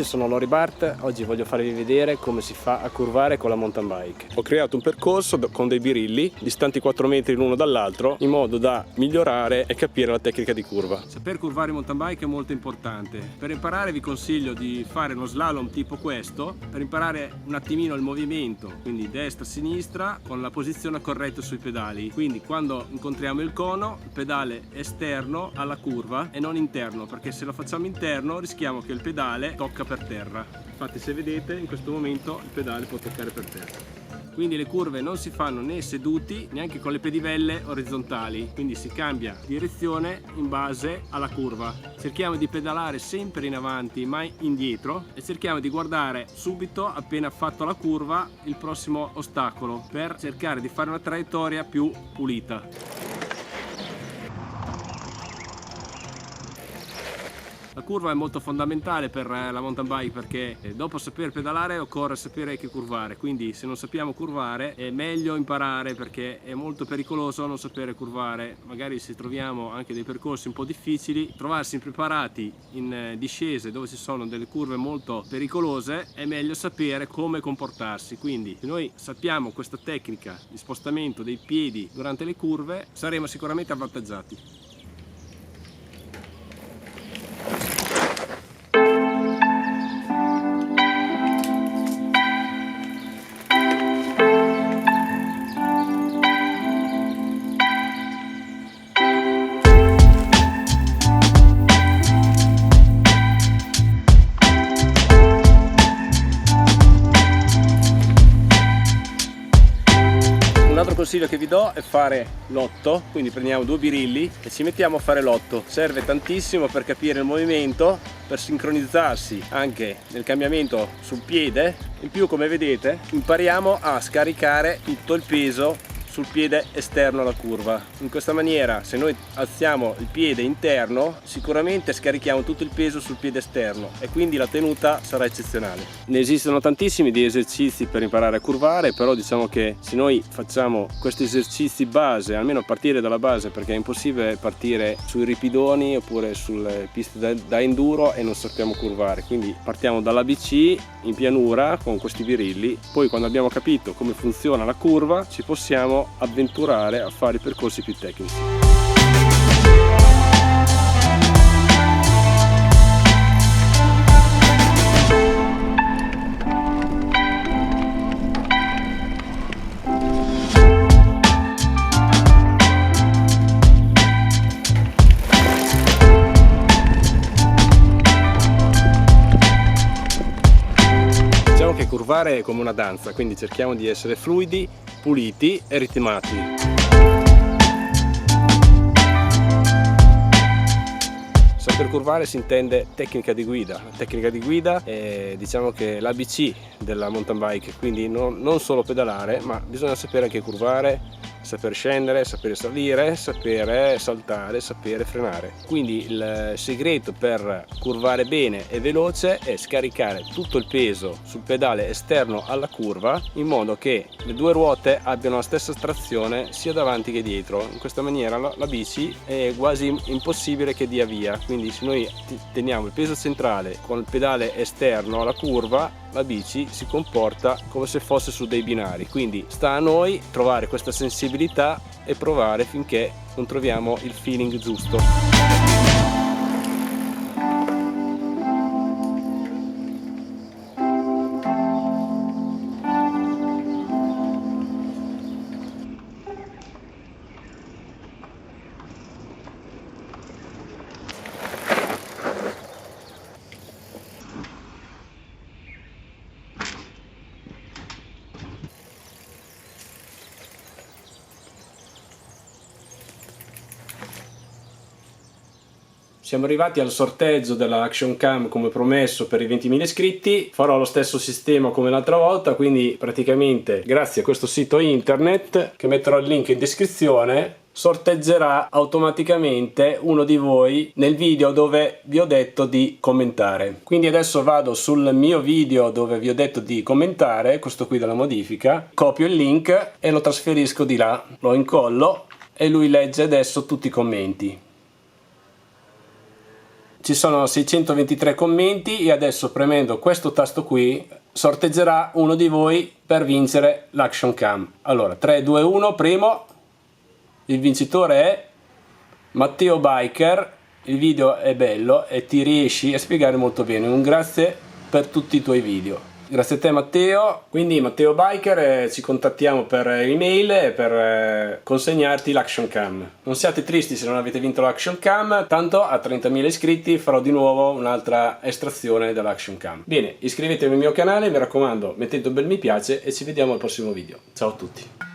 sono Lori Bart, oggi voglio farvi vedere come si fa a curvare con la mountain bike. Ho creato un percorso con dei birilli distanti 4 metri l'uno dall'altro in modo da migliorare e capire la tecnica di curva. Saper curvare in mountain bike è molto importante. Per imparare vi consiglio di fare uno slalom tipo questo, per imparare un attimino il movimento, quindi destra-sinistra con la posizione corretta sui pedali. Quindi quando incontriamo il cono, il pedale esterno alla curva e non interno, perché se lo facciamo interno rischiamo che il pedale tocca per terra. Infatti se vedete in questo momento il pedale può toccare per terra. Quindi le curve non si fanno né seduti neanche con le pedivelle orizzontali, quindi si cambia direzione in base alla curva. Cerchiamo di pedalare sempre in avanti mai indietro e cerchiamo di guardare subito, appena fatto la curva, il prossimo ostacolo per cercare di fare una traiettoria più pulita. La curva è molto fondamentale per la mountain bike, perché dopo saper pedalare occorre sapere anche curvare, quindi se non sappiamo curvare è meglio imparare, perché è molto pericoloso non sapere curvare. Magari se troviamo anche dei percorsi un po' difficili, trovarsi impreparati in discese dove ci sono delle curve molto pericolose è meglio sapere come comportarsi. Quindi se noi sappiamo questa tecnica di spostamento dei piedi durante le curve saremo sicuramente avvantaggiati. Un altro consiglio che vi do è fare l'8, quindi prendiamo 2 birilli e ci mettiamo a fare l'8. Serve tantissimo per capire il movimento, per sincronizzarsi anche nel cambiamento sul piede. In più, come vedete, impariamo a scaricare tutto il peso sul piede esterno alla curva. In questa maniera, se noi alziamo il piede interno, sicuramente scarichiamo tutto il peso sul piede esterno e quindi la tenuta sarà eccezionale. Ne esistono tantissimi di esercizi per imparare a curvare, però diciamo che se noi facciamo questi esercizi base, almeno a partire dalla base, perché è impossibile partire sui ripidoni oppure sulle piste da enduro e non sappiamo curvare, quindi partiamo dall'ABC in pianura con questi birilli, poi quando abbiamo capito come funziona la curva ci possiamo avventurare a fare i percorsi più tecnici. Diciamo che curvare è come una danza, quindi cerchiamo di essere fluidi, puliti e ritmati. Saper curvare si intende tecnica di guida. La tecnica di guida è, diciamo, che l'ABC della mountain bike, quindi non solo pedalare, ma bisogna sapere anche curvare, saper scendere, sapere salire, sapere saltare, sapere frenare. Quindi il segreto per curvare bene e veloce è scaricare tutto il peso sul pedale esterno alla curva, in modo che le due ruote abbiano la stessa trazione sia davanti che dietro. In questa maniera la bici è quasi impossibile che dia via, quindi se noi teniamo il peso centrale con il pedale esterno alla curva, la bici si comporta come se fosse su dei binari. Quindi sta a noi trovare questa sensibilità e provare finché non troviamo il feeling giusto. Siamo arrivati al sorteggio della Action Cam come promesso per i 20.000 iscritti. Farò lo stesso sistema come l'altra volta, quindi praticamente grazie a questo sito internet, che metterò il link in descrizione, sorteggerà automaticamente uno di voi nel video dove vi ho detto di commentare. Quindi adesso vado sul mio video dove vi ho detto di commentare, questo qui della modifica, copio il link e lo trasferisco di là, lo incollo e lui legge adesso tutti i commenti. ci sono 623 commenti e adesso premendo questo tasto qui sorteggerà uno di voi per vincere l'Action Cam. Allora 3, 2, 1, primo, il vincitore è Matteo Biker. Il video è bello e ti riesci a spiegare molto bene, un grazie per tutti i tuoi video. Grazie a te Matteo. Quindi Matteo Biker, ci contattiamo per email e per consegnarti l'Action Cam. Non siate tristi se non avete vinto l'Action Cam, tanto a 30.000 iscritti farò di nuovo un'altra estrazione dell'Action Cam. Bene, iscrivetevi al mio canale, mi raccomando, mettete un bel mi piace e ci vediamo al prossimo video. Ciao a tutti.